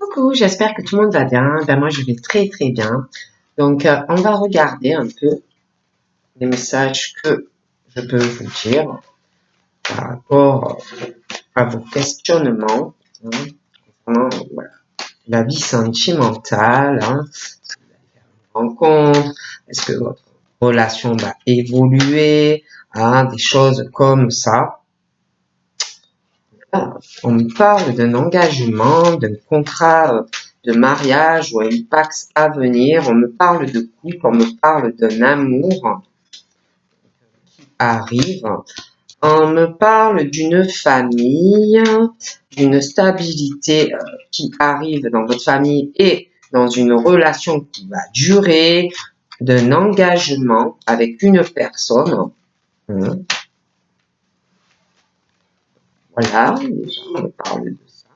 Coucou, j'espère que tout le monde va bien. Ben moi, je vais très très bien. Donc, on va regarder un peu les messages que je peux vous dire par rapport à vos questionnements, hein, concernant voilà, la vie sentimentale, hein, rencontre, est-ce que votre relation va évoluer, hein, des choses comme ça. Ah, on me parle d'un engagement, d'un contrat de mariage ou un pax à venir. On me parle de couple, on me parle d'un amour qui arrive. On me parle d'une famille, d'une stabilité qui arrive dans votre famille et dans une relation qui va durer, d'un engagement avec une personne. Voilà, déjà, on me parle de ça.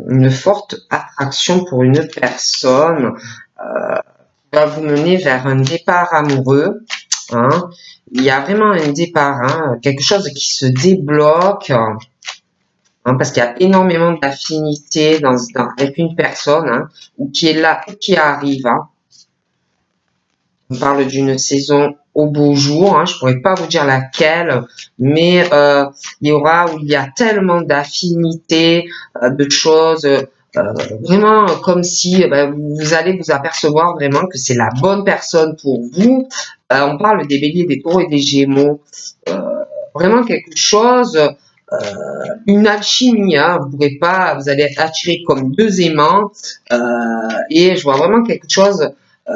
Une forte attraction pour une personne va vous mener vers un départ amoureux. Hein. Il y a vraiment un départ, hein, quelque chose qui se débloque, hein, parce qu'il y a énormément d'affinités avec une personne, hein, ou qui est là, ou qui arrive. Hein. On parle d'une saison au beau jour, hein, je pourrais pas vous dire laquelle, mais il y aura où il y a tellement d'affinités, de choses, vraiment comme si vous allez vous apercevoir vraiment que c'est la bonne personne pour vous. On parle des béliers, des taureaux et des gémeaux. Vraiment quelque chose, une alchimie, hein, vous allez être attirés comme deux aimants, et je vois vraiment quelque chose, euh,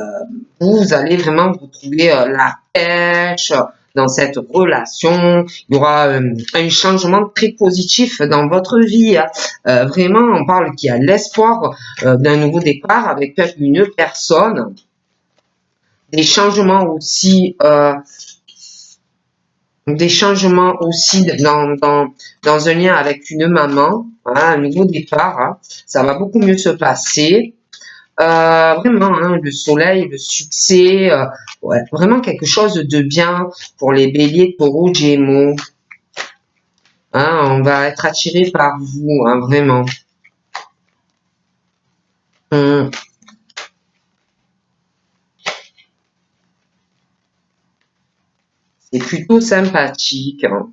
vous allez vraiment vous trouver la pêche dans cette relation. Il y aura un changement très positif dans votre vie. Hein. Vraiment, on parle qu'il y a l'espoir d'un nouveau départ avec une personne, des changements aussi. Des changements aussi dans un lien avec une maman, hein, un nouveau départ, hein, ça va beaucoup mieux se passer. Vraiment, hein, le soleil, le succès, ouais, vraiment quelque chose de bien pour les béliers, taureaux, gémeaux. Hein, on va être attiré par vous, hein, vraiment. C'est plutôt sympathique. Hein.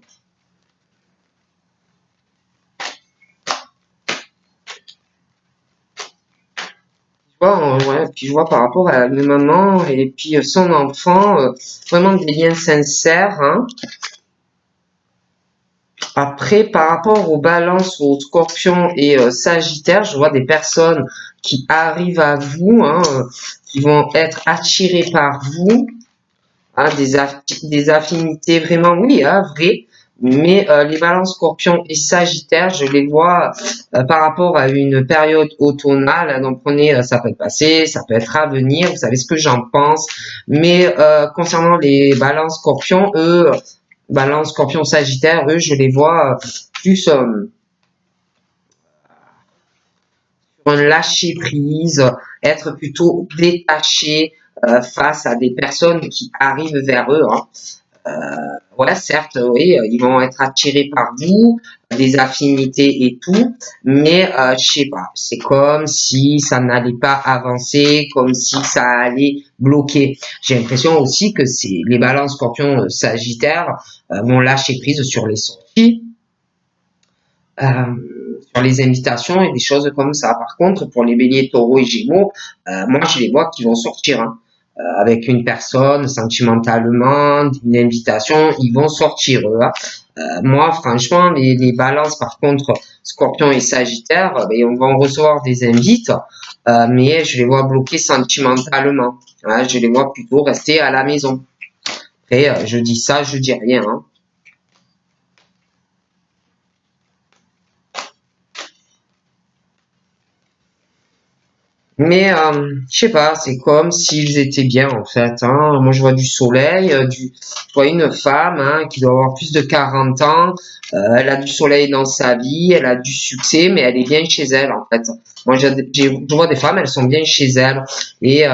Ouais, puis je vois par rapport à la maman et puis son enfant, vraiment des liens sincères. Hein. Après, par rapport aux balances, aux scorpions et sagittaires, je vois des personnes qui arrivent à vous, hein, qui vont être attirées par vous, hein, des affinités vraiment, oui, hein, vraies. Mais les balances, scorpions et sagittaires, je les vois par rapport à une période automnale. Hein, donc prenez, ça peut être passé, ça peut être à venir, vous savez ce que j'en pense. Mais concernant les balances, scorpions, eux, Balance, Scorpion, Sagittaire, eux, je les vois plus sur un lâcher prise, être plutôt détaché face à des personnes qui arrivent vers eux. Hein. Ouais, certes, oui, ils vont être attirés par vous, des affinités et tout, mais je sais pas, c'est comme si ça n'allait pas avancer, comme si ça allait bloquer. J'ai l'impression aussi que c'est les balances scorpions sagittaires vont lâcher prise sur les sorties, sur les invitations et des choses comme ça. Par contre, pour les béliers, taureaux et gémeaux, moi je les vois qui vont sortir. Hein. Avec une personne sentimentalement, une invitation, ils vont sortir eux. Hein. Moi, franchement, les balances, par contre, scorpion et sagittaire, on va recevoir des invites, mais je les vois bloqués sentimentalement. Hein. Je les vois plutôt rester à la maison. Après, je dis ça, je dis rien. Hein. Mais je sais pas, c'est comme s'ils étaient bien en fait. Hein. Moi je vois du soleil, je vois une femme hein, qui doit avoir plus de 40 ans. Elle a du soleil dans sa vie, elle a du succès, mais elle est bien chez elle en fait. Moi je vois des femmes, elles sont bien chez elles et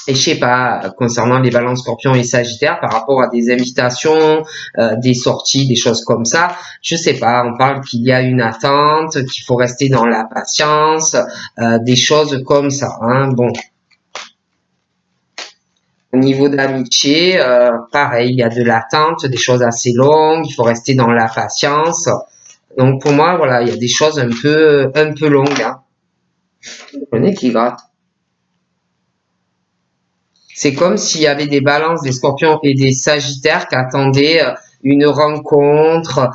Et je sais pas, concernant les balances scorpions et sagittaires, par rapport à des invitations, des sorties, des choses comme ça, je sais pas, on parle qu'il y a une attente, qu'il faut rester dans la patience, des choses comme ça. Hein. Bon, au niveau d'amitié, pareil, il y a de l'attente, des choses assez longues, il faut rester dans la patience. Donc pour moi, voilà, il y a des choses un peu longues. Hein. Le nez qui gratte. C'est comme s'il y avait des balances, des scorpions et des sagittaires qui attendaient une rencontre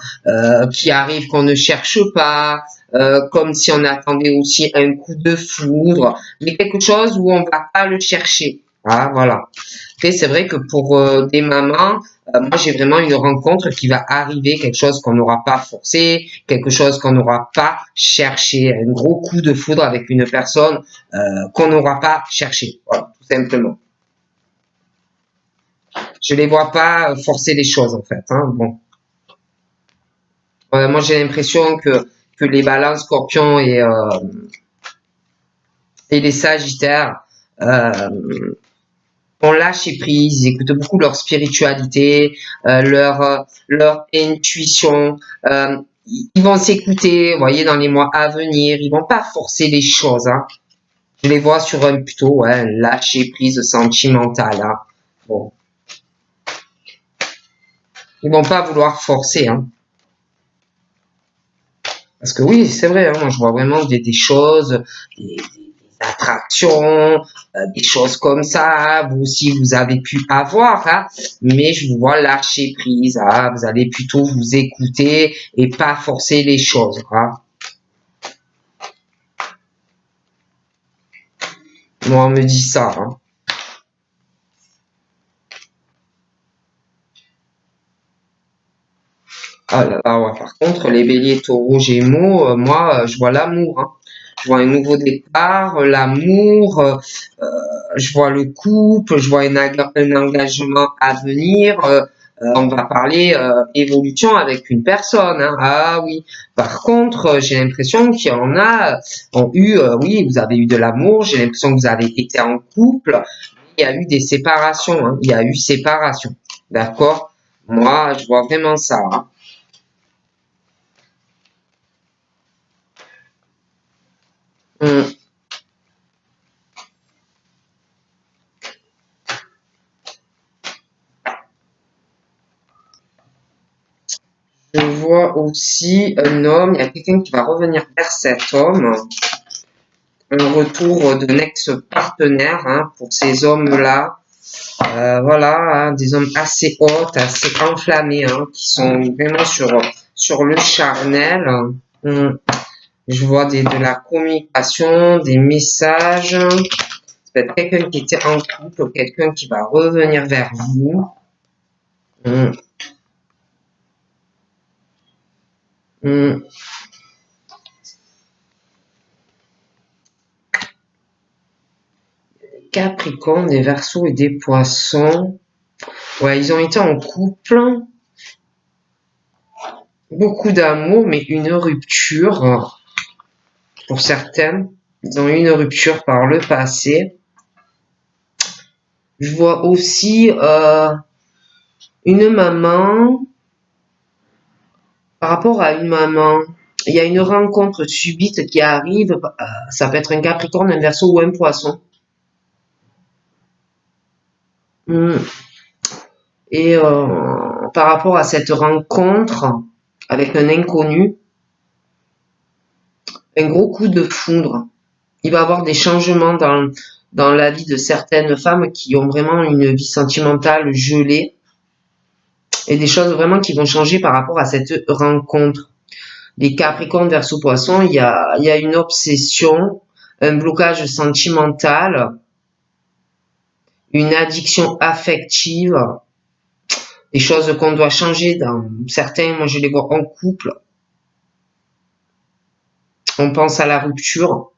qui arrive qu'on ne cherche pas, comme si on attendait aussi un coup de foudre, mais quelque chose où on va pas le chercher. Ah, voilà. Après, c'est vrai que pour des mamans, moi j'ai vraiment une rencontre qui va arriver, quelque chose qu'on n'aura pas forcé, quelque chose qu'on n'aura pas cherché, un gros coup de foudre avec une personne qu'on n'aura pas cherché. Voilà, tout simplement. Je les vois pas forcer les choses en fait. Hein. Bon, moi j'ai l'impression que les balances scorpions et les sagittaires ont lâché prise, ils écoutent beaucoup leur spiritualité, leur intuition. Ils vont s'écouter, vous voyez, dans les mois à venir. Ils vont pas forcer les choses. Hein. Je les vois sur un plutôt ouais, lâcher prise sentimentale. Hein. Bon, ils vont pas vouloir forcer. Hein. Parce que oui, c'est vrai, hein, moi je vois vraiment des choses, des attractions, des choses comme ça. Vous aussi, vous avez pu avoir, hein, mais je vous vois lâcher prise. Hein, vous allez plutôt vous écouter et pas forcer les choses. Hein. Moi, on me dit ça. Hein. Ah là là, ouais. Par contre, les béliers, taureaux, gémeaux, moi, je vois l'amour. Hein. Je vois un nouveau départ, l'amour, je vois le couple, je vois un engagement à venir. On va parler évolution avec une personne. Hein. Ah oui. Par contre, j'ai l'impression qu'il y en a ont eu, oui, vous avez eu de l'amour. J'ai l'impression que vous avez été en couple. Il y a eu des séparations. Hein. Il y a eu séparation. D'accord. Moi, je vois vraiment ça. Hein. Hum. Je vois aussi un homme. Il y a quelqu'un qui va revenir vers cet homme. Un retour d'un ex-partenaire hein, pour ces hommes-là. Voilà, hein, des hommes assez hauts, assez enflammés, hein, qui sont vraiment sur le charnel. Hum, Je vois de la communication, des messages. Ça peut être quelqu'un qui était en couple, quelqu'un qui va revenir vers vous. Hum, hum. Capricorne, des Verseaux et des Poissons. Ouais, ils ont été en couple, beaucoup d'amour, mais une rupture pour certaines. Ils ont eu une rupture par le passé. Je vois aussi une maman, par rapport à une maman, il y a une rencontre subite qui arrive, ça peut être un Capricorne, un Verseau ou un Poisson. Hmm. Et par rapport à cette rencontre avec un inconnu, un gros coup de foudre. Il va y avoir des changements dans la vie de certaines femmes qui ont vraiment une vie sentimentale gelée et des choses vraiment qui vont changer par rapport à cette rencontre. Les Capricornes Verseau Poisson, il y a une obsession, un blocage sentimental, une addiction affective, des choses qu'on doit changer dans certains, moi je les vois en couple, on pense à la rupture.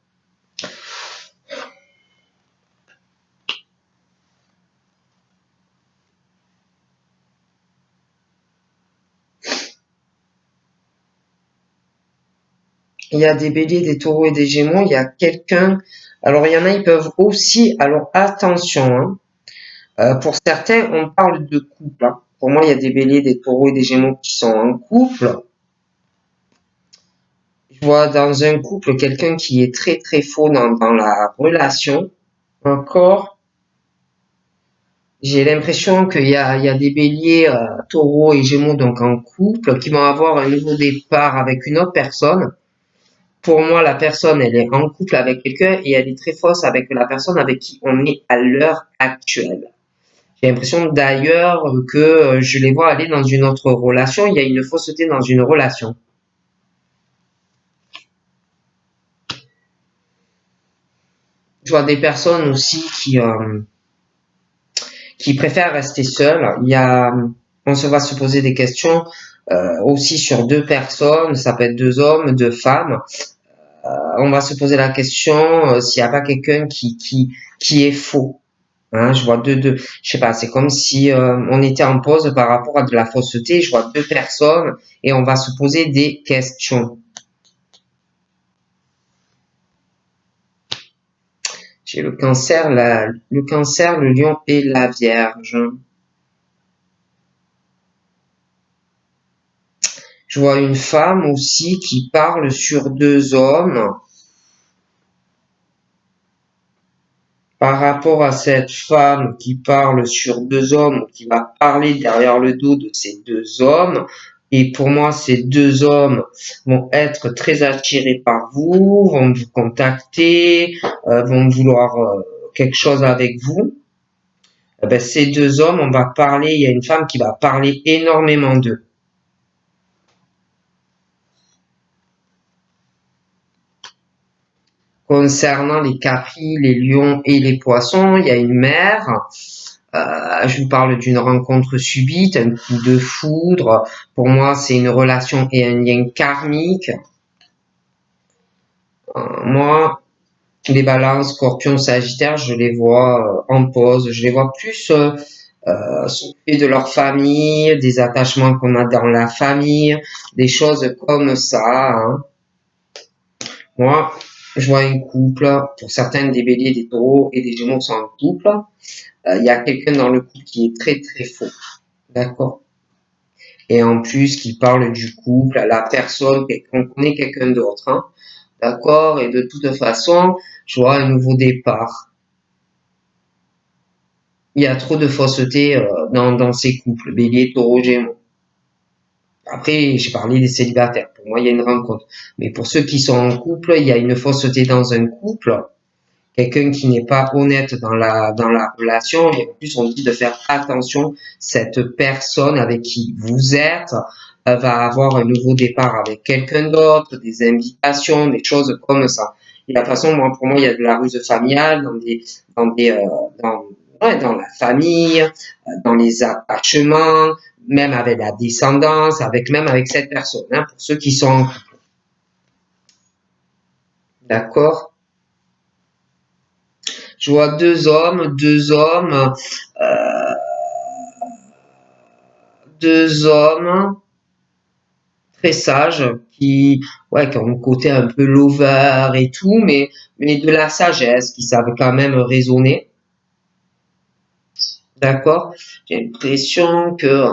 il y a des béliers, des taureaux et des gémeaux, il y a quelqu'un, alors il y en a, ils peuvent aussi, alors attention, hein, pour certains, on parle de couple, hein. Pour moi, il y a des béliers, des taureaux et des gémeaux qui sont en couple. Je vois dans un couple quelqu'un qui est très très faux dans la relation. Encore, j'ai l'impression qu'il y a des béliers, taureaux et gémeaux donc en couple qui vont avoir un nouveau départ avec une autre personne. Pour moi, la personne, elle est en couple avec quelqu'un et elle est très fausse avec la personne avec qui on est à l'heure actuelle. J'ai l'impression d'ailleurs que je les vois aller dans une autre relation. Il y a une fausseté dans une relation. Je vois des personnes aussi qui préfèrent rester seules. On se va se poser des questions aussi sur deux personnes. Ça peut être deux hommes, deux femmes. On va se poser la question s'il n'y a pas quelqu'un qui est faux. Hein, je vois je sais pas, c'est comme si on était en pause par rapport à de la fausseté. Je vois deux personnes et on va se poser des questions. J'ai le cancer, le lion et la vierge. Je vois une femme aussi qui parle sur deux hommes. Par rapport à cette femme qui parle sur deux hommes, qui va parler derrière le dos de ces deux hommes, et pour moi, ces deux hommes vont être très attirés par vous, vont vous contacter, vont vouloir quelque chose avec vous. Eh ben, ces deux hommes, on va parler, il y a une femme qui va parler énormément d'eux. Concernant les capris, les lions et les poissons, il y a une mère. Je vous parle d'une rencontre subite, un coup de foudre. Pour moi, c'est une relation et un lien karmique. Moi, les balances, scorpions, sagittaires, je les vois en pause. Je les vois plus s'occuper de leur famille, des attachements qu'on a dans la famille, des choses comme ça. Hein. Moi, je vois un couple. Pour certains, des béliers, des taureaux et des gémeaux sont en couple. Il y a quelqu'un dans le couple qui est très très faux. D'accord. Et en plus qui parle du couple à la personne, qu'on connaît quelqu'un d'autre. Hein. D'accord. Et de toute façon, je vois un nouveau départ. Il y a trop de fausseté dans ces couples, bélier, taureau, gémeaux. Après, j'ai parlé des célibataires. Pour moi, il y a une rencontre. Mais pour ceux qui sont en couple, il y a une fausseté dans un couple. Quelqu'un qui n'est pas honnête dans la relation. Et en plus, on dit de faire attention. Cette personne avec qui vous êtes va avoir un nouveau départ avec quelqu'un d'autre, des invitations, des choses comme ça. Et de la façon, pour moi, il y a de la ruse familiale dans des, dans la famille, dans les attachements, même avec la descendance, même avec cette personne, hein, pour ceux qui sont en couple. D'accord? Je vois euh, deux hommes très sages qui ont un côté un peu lover et tout, mais de la sagesse, qui savent quand même raisonner. D'accord? J'ai l'impression que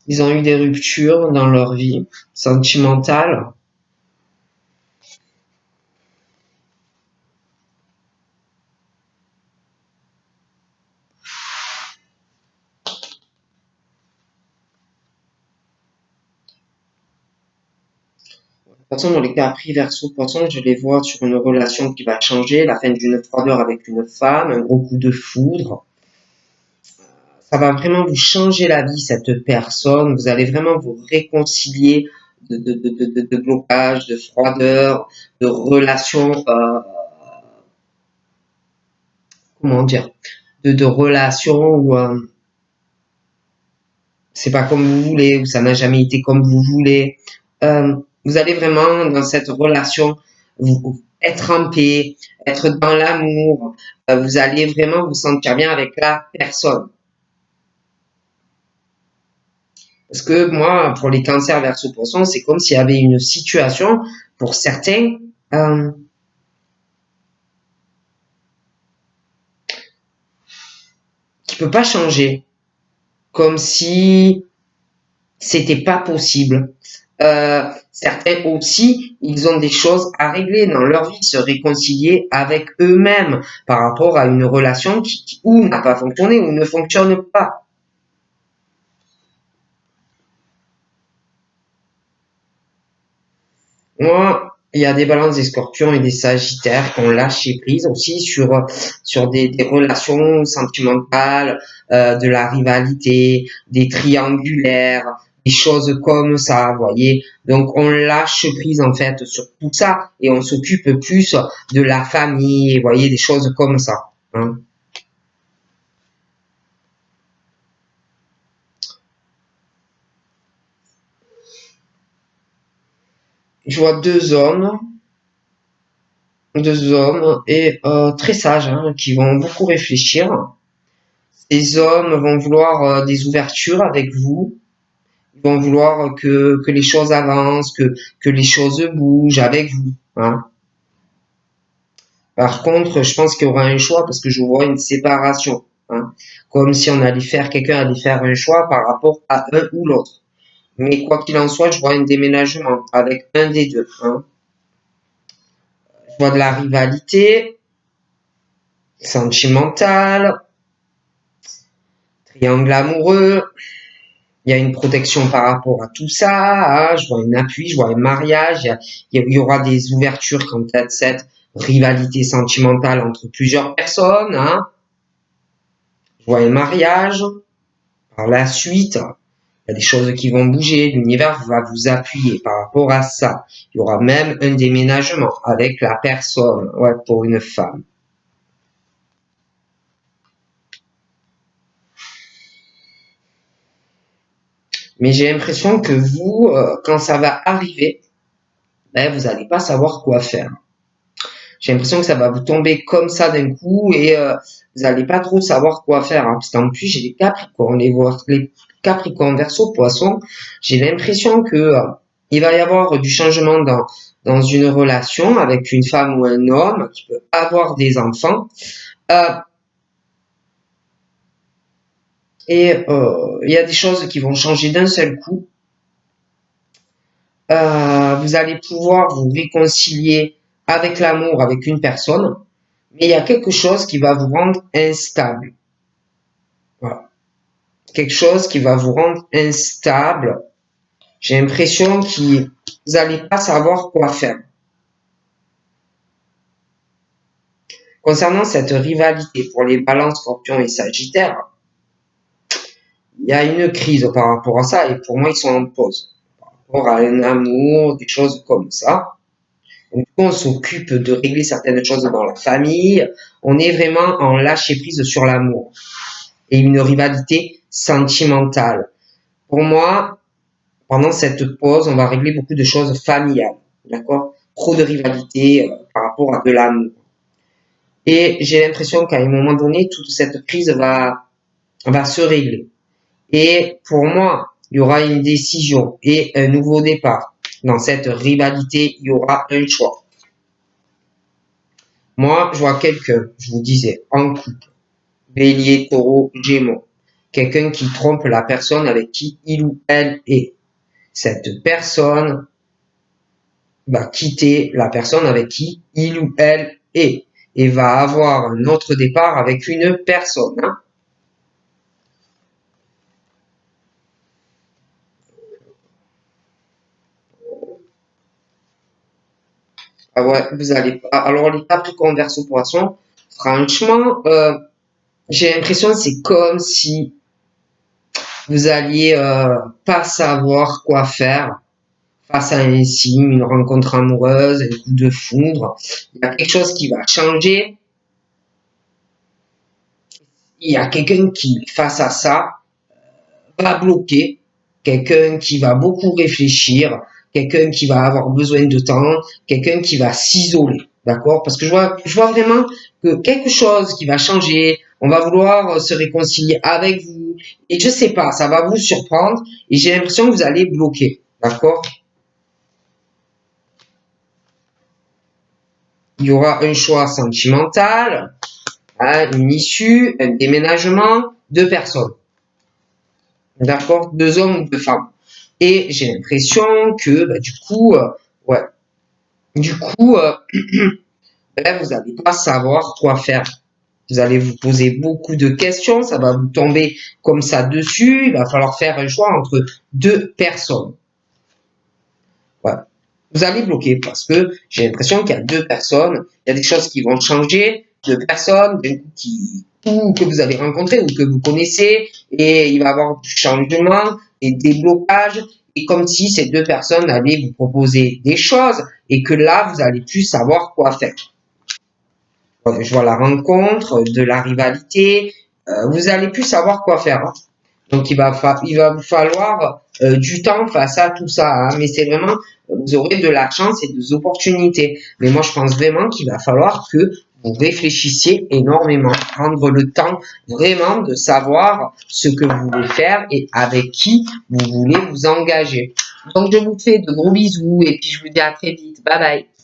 ils ont eu des ruptures dans leur vie sentimentale. Poisson, dans les Capri, Verseau, Poisson, je les vois sur une relation qui va changer, la fin d'une froideur avec une femme, un gros coup de foudre. Ça va vraiment vous changer la vie, cette personne. Vous allez vraiment vous réconcilier de blocage, de froideur, de relations, comment dire, de relations où c'est pas comme vous voulez, où ça n'a jamais été comme vous voulez. Vous allez vraiment dans cette relation être en paix, être dans l'amour. Vous allez vraiment vous sentir bien avec la personne. Parce que moi, pour les cancers verso poisson, c'est comme s'il y avait une situation, pour certains, euh, qui peut pas changer. Comme si c'était pas possible. Certains aussi, ils ont des choses à régler dans leur vie, se réconcilier avec eux-mêmes par rapport à une relation qui ou n'a pas fonctionné ou ne fonctionne pas. Moi, il y a des balances, des scorpions et des sagittaires qui ont lâché prise aussi sur des relations sentimentales, de la rivalité, des triangulaires, des choses comme ça, vous voyez. Donc, on lâche prise en fait sur tout ça et on s'occupe plus de la famille, vous voyez, des choses comme ça. Hein. Je vois deux hommes et très sages, hein, qui vont beaucoup réfléchir. Ces hommes vont vouloir des ouvertures avec vous, ils vont vouloir que les choses avancent, que les choses bougent avec vous. Hein. Par contre, je pense qu'il y aura un choix parce que je vois une séparation. Hein. Comme si quelqu'un allait faire un choix par rapport à un ou l'autre. Mais quoi qu'il en soit, je vois un déménagement avec un des deux. Hein. Je vois de la rivalité sentimentale, triangle amoureux, il y a une protection par rapport à tout ça, hein, je vois un appui, je vois un mariage, il y aura des ouvertures quand peut-être cette rivalité sentimentale entre plusieurs personnes, hein, je vois un mariage, par la suite, il y a des choses qui vont bouger, l'univers va vous appuyer par rapport à ça. Il y aura même un déménagement avec la personne, ouais, pour une femme. Mais j'ai l'impression que vous, quand ça va arriver, ben, vous n'allez pas savoir quoi faire. J'ai l'impression que ça va vous tomber comme ça d'un coup et vous n'allez pas trop savoir quoi faire. Hein, parce qu'en plus, j'ai les Capricornes, les Capricornes verso poisson. J'ai l'impression que il va y avoir du changement dans une relation avec une femme ou un homme qui peut avoir des enfants. Euh, il y a des choses qui vont changer d'un seul coup. Vous allez pouvoir vous réconcilier avec l'amour, avec une personne, mais il y a quelque chose qui va vous rendre instable. Voilà. Quelque chose qui va vous rendre instable. J'ai l'impression que vous n'allez pas savoir quoi faire. Concernant cette rivalité pour les balances, scorpions et sagittaires, il y a une crise par rapport à ça et pour moi, ils sont en pause. Par rapport à un amour, des choses comme ça. Donc, on s'occupe de régler certaines choses dans la famille. On est vraiment en lâcher prise sur l'amour et une rivalité sentimentale. Pour moi, pendant cette pause, on va régler beaucoup de choses familiales. D'accord? Trop de rivalité par rapport à de l'amour. Et j'ai l'impression qu'à un moment donné, toute cette crise va se régler. Et pour moi, il y aura une décision et un nouveau départ. Dans cette rivalité, il y aura un choix. Moi, je vois quelqu'un, je vous disais, en couple, bélier, taureau, gémeaux. Quelqu'un qui trompe la personne avec qui il ou elle est. Cette personne va quitter la personne avec qui il ou elle est et va avoir un autre départ avec une personne. Hein. Ah ouais, vous allez pas. Alors les Capricornes verso poisson, franchement, j'ai l'impression que c'est comme si vous alliez pas savoir quoi faire face à un signe, une rencontre amoureuse, un coup de foudre. Il y a quelque chose qui va changer. Il y a quelqu'un qui, face à ça, va bloquer, quelqu'un qui va beaucoup réfléchir, quelqu'un qui va avoir besoin de temps, quelqu'un qui va s'isoler, d'accord? Parce que je vois vraiment que quelque chose qui va changer on va vouloir se réconcilier avec vous. Et je sais pas, ça va vous surprendre et j'ai l'impression que vous allez bloquer. D'accord? Il y aura un choix sentimental, hein, une issue, un déménagement, deux personnes. D'accord? Deux hommes ou deux femmes. Et j'ai l'impression que, bah, du coup, ouais, du coup, ben, vous n'allez pas savoir quoi faire. Vous allez vous poser beaucoup de questions, ça va vous tomber comme ça dessus. Il va falloir faire un choix entre deux personnes. Voilà. Vous allez bloquer parce que j'ai l'impression qu'il y a deux personnes, il y a des choses qui vont changer, deux personnes ou que vous avez rencontrées ou que vous connaissez, et il va y avoir du changement, des déblocages, et comme si ces deux personnes allaient vous proposer des choses et que là, vous allez plus savoir quoi faire. Je vois la rencontre, de la rivalité, vous allez plus savoir quoi faire, hein. Donc il va vous falloir du temps face à tout ça, hein. Mais c'est vraiment, vous aurez de la chance et des opportunités. Mais moi je pense vraiment qu'il va falloir que vous réfléchissiez énormément, prendre le temps vraiment de savoir ce que vous voulez faire et avec qui vous voulez vous engager. Donc je vous fais de gros bisous et puis je vous dis à très vite. Bye bye.